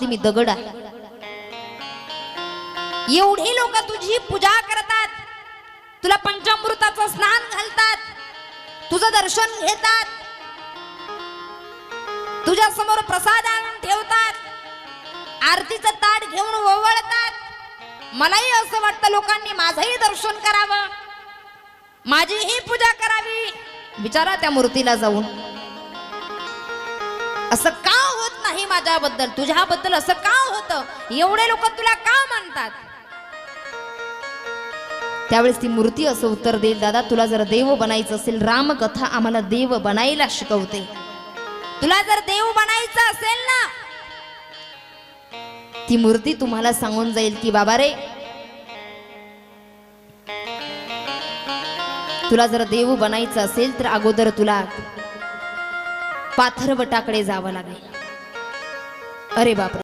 मी दगड आहे। एवढी लोक तुझी पूजा करतात, तुला पंचामृताचं स्नान घालतात, तुझं दर्शन घेतात, तुझ्या समोर प्रसाद आणून ठेवतात, आरतीचं ताट घेऊन ओवाळतात। मलाही असं वाटतं लोकांनी माझंही दर्शन करावं, माझीही पूजा करावी। विचारा त्या मूर्तीला जाऊन, असं का होत नाही माझ्याबद्दल, तुझ्याबद्दल असं का होतं, एवढे लोक तुला का म्हणतात? त्यावेळेस ती मूर्ती असं उत्तर देईल, दादा तुला जर देव बनायचं असेल, रामकथा आम्हाला देव बनायला शिकवते। तुला जर देव बनायचं असेल ना, ती मूर्ती तुम्हाला सांगून जाईल की बाबा रे, तुला जर देव बनायचं असेल तर अगोदर तुला पाथरवटाकडे जावं लागेल। अरे बापरे,